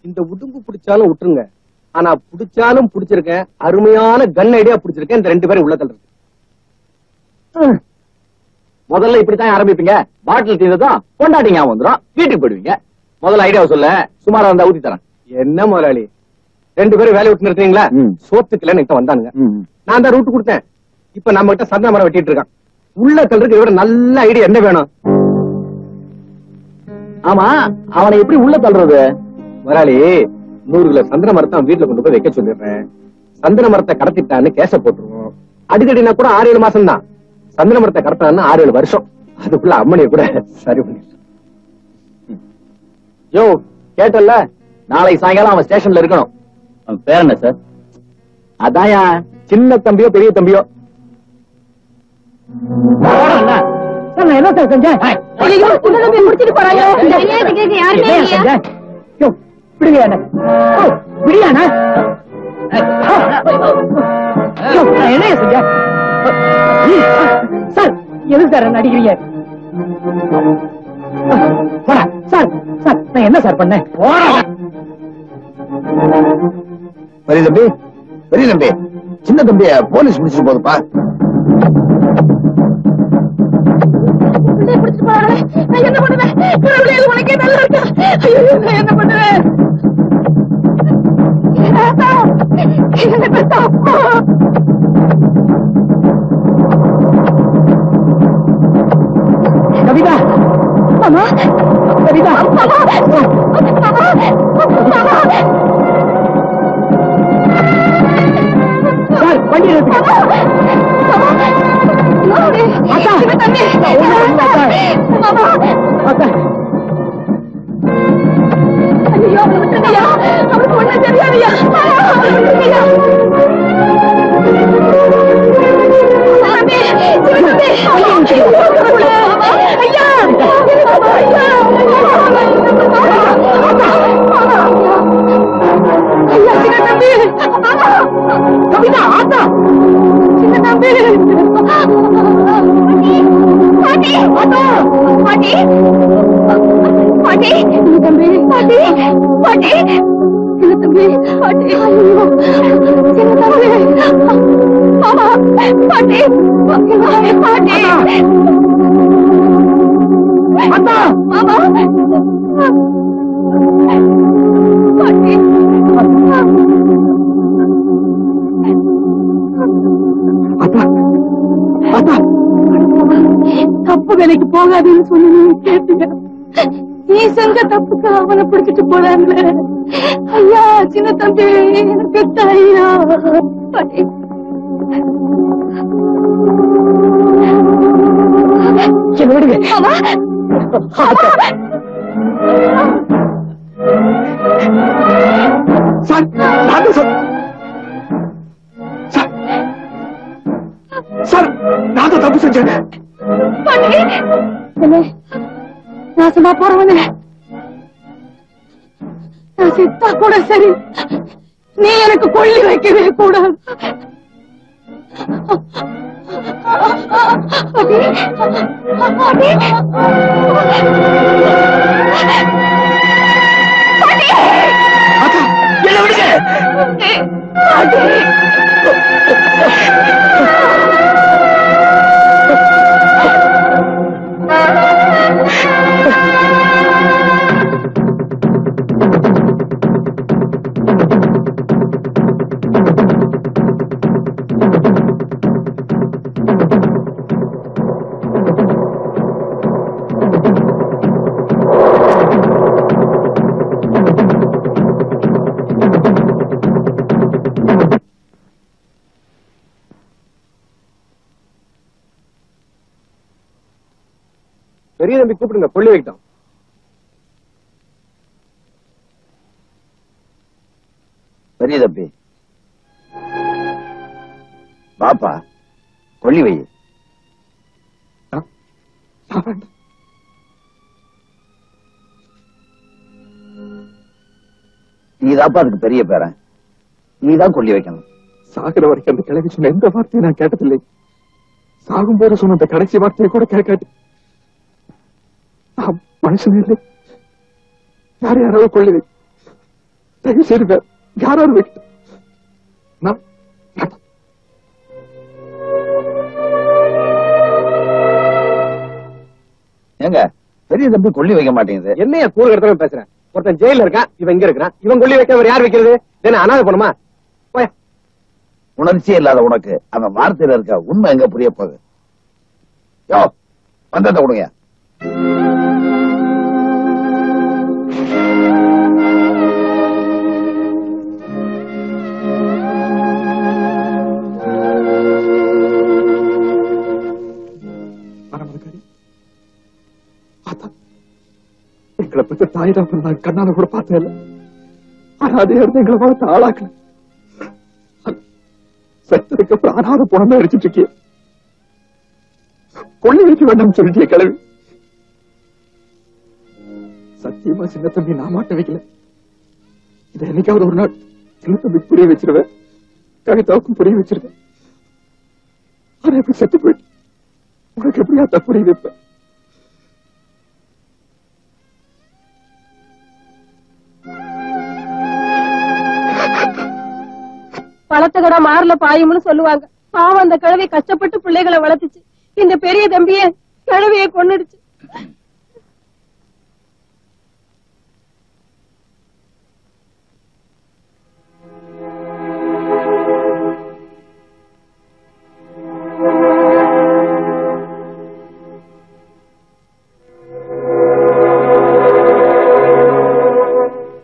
இந்த உடும்பு பிடிச்சாலும் விட்டுருங்க, ஆனா பிடிச்சாலும் பிடிச்சிருக்கேன். அருமையான கன் ஐடியா பிடிச்சிருக்கேன். இந்த 2 பேரும் உள்ள தள்ளுறது. முதல்ல இப்படித்தான் ஆரம்பிப்பீங்க. பாட்டில் தீர்ந்ததும் கொண்டாடிங்க வந்துடும், வீட்டுக்கு போயிடுவீங்க. முதல்ல ஐடியாவை சொல்ல, சுமாரா இருந்தா ஊத்தி தரேன். என்ன முதலாளி, 2 பேரும் வேலையை விட்டு நிறுத்தீங்களா? சோத்துக்குலன்னு கிட்ட வந்தானுங்க. நான் தான் ரூட் கொடுத்தேன். இப்ப நம்ம கிட்ட சந்தன மரம் வெட்டிட்டு இருக்கான். உள்ள தள்ளுறதுக்கு விட நல்ல ஐடியா என்ன வேணும்? ஆமா, அவனை எப்படி உள்ள தள்ளுறது? முதலாளி, 100 கிலோ சந்தன மரத்தை வீட்டுல கொண்டு போய் வைக்க சொல்லிடுறேன். சந்தன மரத்தை கடத்திட்டான்னு கேச போட்டுருவோம். அடிக்கடினா கூட 6-7 மாசம் தான். சந்தன மரத்தை கடத்தான்னு 6-7 வருஷம். அதுக்குள்ள அம்மனிய கூட சரி பண்ணிடுறேன். யோ, கேட்டல்ல, நாளைக்கு சாயங்காலம் அவன் ஸ்டேஷன்ல இருக்கணும். அவன் பேர் என்ன சார்? அதாயா, சின்ன தம்பியோ பெரிய தம்பியோ. என்ன சார் செஞ்சேன்? முடிச்சிட்டு போறாங்க. என்ன செஞ்ச சார்? எதுக்கு சார் நடிக்கிறீங்க? சார் சார், நான் என்ன சார் பண்ணேன்? பெரிய தம்பி, பெரிய தம்பி, சின்ன தம்பிய போலீஸ் முடிச்சுட்டு போதுப்பா. என்ன பண்ணுவேன்? உனக்கே நல்லா இருக்கா? என்ன பண்ணுவேன்? கவிதா, மாமா, கவிதா, மாமா, சார் வண்டி ஐயோ, அவனுக்கு ஒண்ணு தெரியாதியா? கவிதா, ஆத்தா, சின்ன தம்பி, பாட்டி, ஆத்தா, பாட்டி, பாட்டி, தம்பி, பாட்டி, பாட்டி, சின்ன தம்பி, பாட்டி, சின்ன தம்பி, மாமா, பாட்டி, பாட்டி, அத்தா, மாமா, பாட்டி, தப்பு வேலைக்கு போகாதுன்னு சொல்லி நீ கேட்டீங்க. நீ செஞ்ச தப்புக்கு அவனை பிடிச்சிட்டு போறாங்க. ஐயா, சின்ன தம்பி, எனக்கு ஐயா, பாட்டி, சார், நான் தான் தப்பு செஞ்சேன். நான் சும்மா போறவன, நான் செத்தா கூட சரி, நீ எனக்கு கொள்ளி வைக்கவே கூடாது. என்ன விடுங்க. பெரிய தம்பி கூப்பிடுங்க, கொள்ளி வைக்கிட்டோம். பெரிய தம்பி, பாப்பா, கொள்ளி வை. நீதாப்பா அதுக்கு பெரிய பேரன், நீதான் கொள்ளி வைக்கணும். சாகுற வரைக்கும் அந்த கிழவி சொன்ன எந்த வார்த்தையை நான் கேட்டதில்லை. சாகும் போது சொன்ன அந்த கடைசி வார்த்தையை கூட கேட்காது. மனுஷன் இல்லை, யார் யாராவது கொள்ளி வை. தயவு செய்து வேற யாராவது வைக்கிட்டு நான் ஏங்க பெரிய தம்பி கொள்ளி வைக்க மாட்டேங்குது. என்னைய கூறு கடத்தவே பேசுறேன். ஒருத்தன் ஜெயில இருக்கான், இவன் இங்க இருக்கிறான். இவன் கொள்ளி வைக்க யார் வைக்கிறது? என்ன அனாதை போணுமா? உணர்ச்சியே இல்லாத உனக்கு அந்த வார்த்தையில இருக்க உண்மை எங்க புரிய போகுது? யோ வந்தத கொடுங்க. எங்களை பத்தி தாயிடம் நான் கண்ணால கூட பார்த்தேன் இல்ல. ஆனா அதே இருந்து எங்களை வளர்த்து ஆளாக்கல. செத்ததுக்கு அப்புறம் அனாத போனமே அடிச்சிட்டு இருக்கிய. கொள்ளி வைக்க வேண்டாம் சொல்லிட்டிய கிளவி. சத்தியமா சின்ன தம்பி நான் மாட்ட வைக்கல. இதை என்னைக்காவது ஒரு நாள் சின்ன தம்பி புரிய வச்சிருவேன், கவிதாவுக்கும் புரிய வச்சிருவேன். ஆனா எப்படி செத்து போயிட்டு உனக்கு எப்படியா புரிய வைப்பேன்? பழத்தை கூட மாறல பாயும்னு சொல்லுவாங்க. பாவம் அந்த கிழவி கஷ்டப்பட்டு பிள்ளைகளை வளர்த்துச்சு. இந்த பெரிய தம்பிய கிழவியை கொன்னுடுச்சு.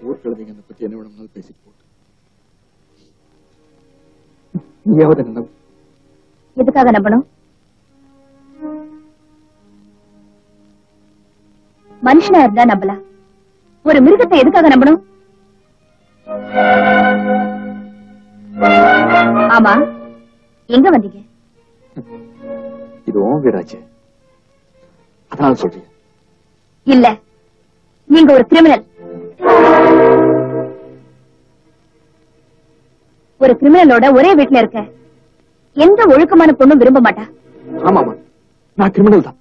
ஊர்கிழமைங்க அதை பத்தி என்ன வேணும்னாலும் பேசிட்டு போட்டு நீயாவது நம்ப. எதுக்காக நம்பணும்? மனுஷனா இருந்தா நம்பலாம். ஒரு மிருகத்தை எதுக்காக நம்பணும்? ஆமா, எங்க வந்தீங்க? இது உன் வீடாச்சு, அதனால சொல்றீங்க. இல்ல, நீங்க ஒரு கிரிமினல். ஒரு கிரிமினலோட ஒரே வீட்டுல இருக்க எந்த ஒழுக்கமான பொண்ணும் விரும்ப மாட்டா. ஆமாமா, நான் கிரிமினல் தான்.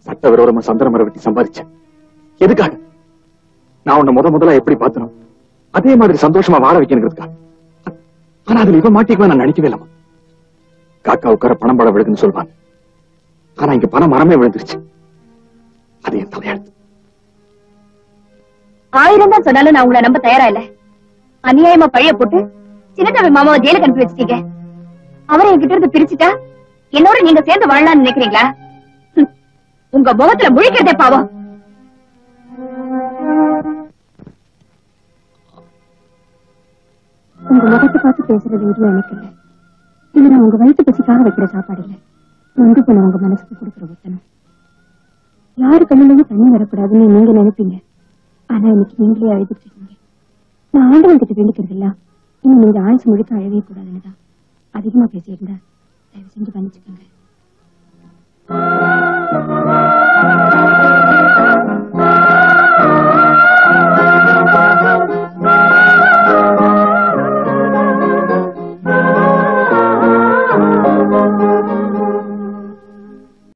சட்டவிரோதமா சந்தன மரம் வெட்டி சம்பாதிச்சேன். எதுக்காக? நான் உன்னை முதல்ல எப்படி பார்த்தனும் அதே மாதிரி சந்தோஷமா வாழ வைக்கணுங்கிறதுக்காக. ஆனா அதுல இவன் மாட்டிக்குவேன் நான் நினைக்கவே இல்லாமா. காக்கா உட்கார பணம் படம் விழுதுன்னு சொல்லுவாங்க. ஆனா இங்க பணம் மரமே விழுந்துருச்சு. அது என் தலையெழுத்து. 1000 தான் சொன்னாலும் நான் உங்களை நம்ப தயாரா இல்ல. அநியாயமா பழைய போட்டு சின்னத்தம்பி மாமாவை ஜெயிலுக்கு அனுப்பி வச்சிட்டீங்க. அவரை என்கிட்ட இருந்து பிரிச்சுட்டா என்னோட நீங்க சேர்ந்து வாழலாம்னு நினைக்கிறீங்களா? உங்க முகத்துல முழிக்கிறதே பாவம். உங்க முகத்தை பார்த்து பேசுறது எதுவும் எனக்கு இல்ல. இது நான் உங்க வயிற்று பசிக்காக வைக்கிற சாப்பாடு இல்ல. நொந்து போன உங்க மனசுக்கு கொடுக்குற ஒத்தனம். யாரு கண்ணுலயும் தண்ணி வரக்கூடாதுன்னு நீங்க நினைப்பீங்க. ஆனா இன்னைக்கு நீங்களே அழுதுட்டு இருக்கீங்க. நான் ஆண்டவன் கிட்ட வேண்டிக்கிறது இல்ல, இன்னும் நீங்க ஆயுசு முழுக்க அழவே கூடாதுன்னுதான். அதிகமா பேசியிருந்தா தயவு செஞ்சு பண்ணிச்சுக்கோங்க.